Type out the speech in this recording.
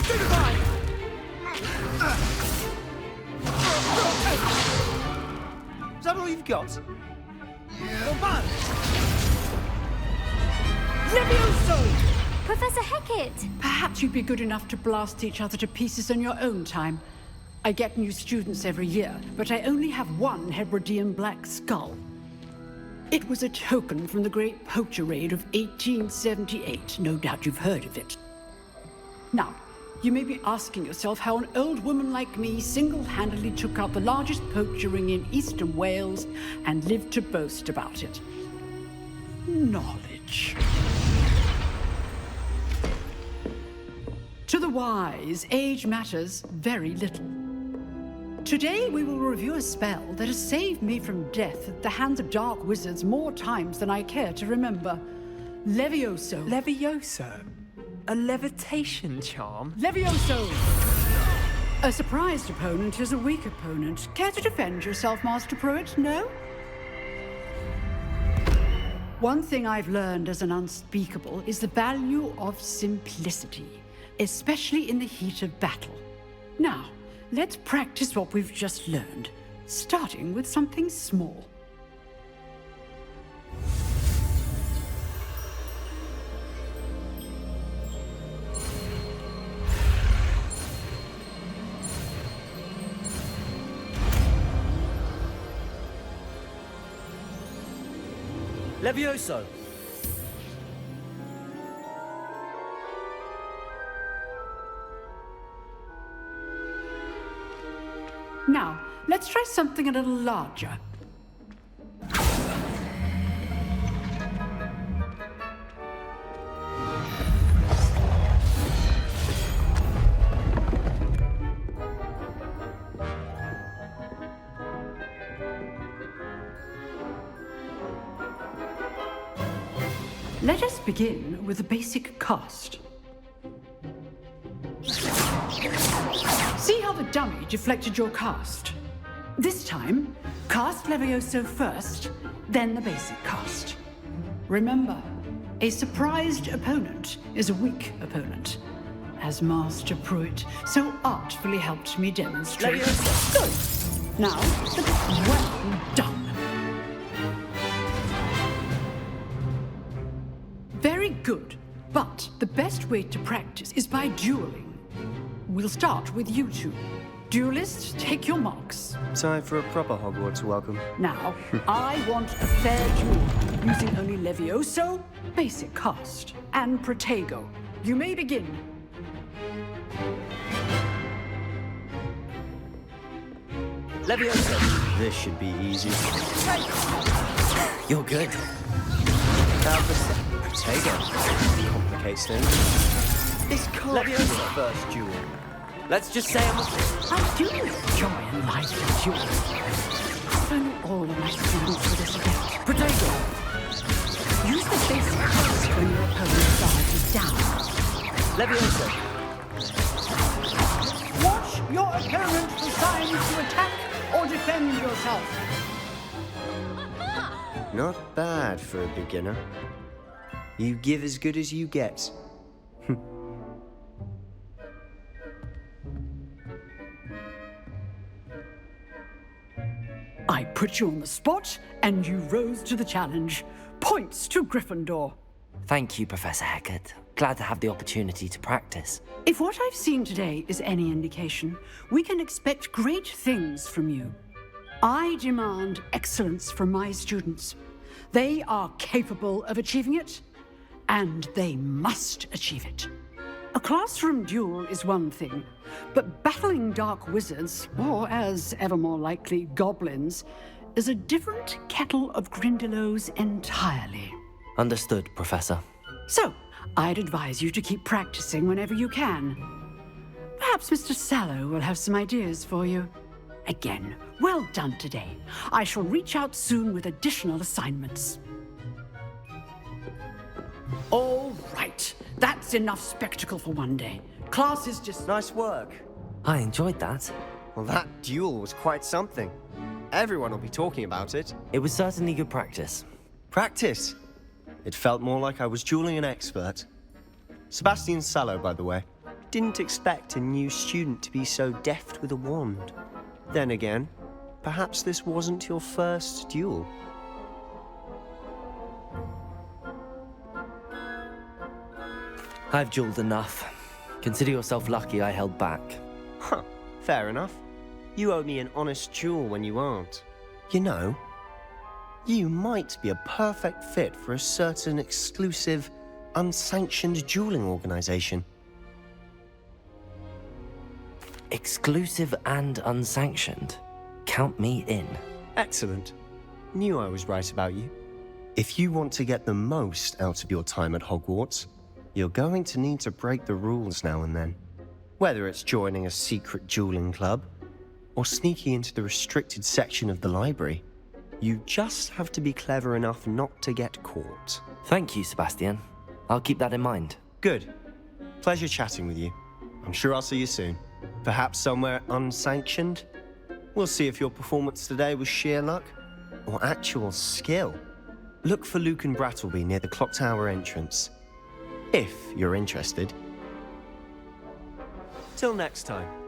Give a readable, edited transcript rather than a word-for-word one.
Skubany! Is that all you've got? Well, man! Levioso! Professor Hackett! Perhaps you'd be good enough to blast each other to pieces in your own time. I get new students every year, but I only have one Hebridean black skull. It was a token from the Great Poacher Raid of 1878. No doubt you've heard of it. Now, you may be asking yourself how an old woman like me single-handedly took out the largest poacher ring in eastern Wales and lived to boast about it. Knowledge. To the wise, age matters very little. Today we will review a spell that has saved me from death at the hands of dark wizards more times than I care to remember. Levioso. Levioso? A levitation charm? Levioso! A surprised opponent is a weak opponent. Care to defend yourself, Master Pruitt? No? One thing I've learned as an unspeakable is the value of simplicity, especially in the heat of battle. Now, let's practice what we've just learned, starting with something small. Levioso! Now, let's try something a little larger. Let us begin with a basic cast. See how the dummy deflected your cast? This time, cast Levioso first, then the basic cast. Remember, a surprised opponent is a weak opponent, as Master Pruitt so artfully helped me demonstrate. Levioso! Good. Now, well done. Very good, but the best way to practice is by dueling. We'll start with you two. Duelists, take your marks. Time for a proper Hogwarts welcome. Now, I want a fair duel, using only Levioso, basic cast, and Protego. You may begin. Levioso! This should be easy. You're good. Potato. Complicates things. This can't be the first duel. Let's just say I do enjoy a lively duel. If only all of my students for this event. Potato! Use the basic cast when your opponent's guard is down. Levioso! Watch your opponent for signs to attack or defend yourself. Not bad for a beginner. You give as good as you get. I put you on the spot, and you rose to the challenge. Points to Gryffindor. Thank you, Professor Hackett. Glad to have the opportunity to practice. If what I've seen today is any indication, we can expect great things from you. I demand excellence from my students. They are capable of achieving it, and they must achieve it. A classroom duel is one thing, but battling dark wizards, or as ever more likely, goblins, is a different kettle of Grindylows entirely. Understood, Professor. So, I'd advise you to keep practicing whenever you can. Perhaps Mr. Sallow will have some ideas for you. Again, well done today. I shall reach out soon with additional assignments. All right, that's enough spectacle for one day. Class is just... Nice work. I enjoyed that. Well, that duel was quite something. Everyone will be talking about it. It was certainly good practice. Practice. It felt more like I was dueling an expert. Sebastian Sallow, by the way. didn't expect a new student to be so deft with a wand. Then again, perhaps this wasn't your first duel. I've dueled enough. Consider yourself lucky I held back. Huh, fair enough. You owe me an honest duel when you aren't. You know, you might be a perfect fit for a certain exclusive, unsanctioned dueling organization. Exclusive and unsanctioned. Count me in. Excellent. Knew I was right about you. If you want to get the most out of your time at Hogwarts, you're going to need to break the rules now and then. Whether it's joining a secret dueling club, or sneaking into the restricted section of the library, you just have to be clever enough not to get caught. Thank you, Sebastian. I'll keep that in mind. Good. Pleasure chatting with you. I'm sure I'll see you soon. Perhaps somewhere unsanctioned? We'll see if your performance today was sheer luck or actual skill. Look for Luke and Brattleby near the clock tower entrance, if you're interested. Till next time.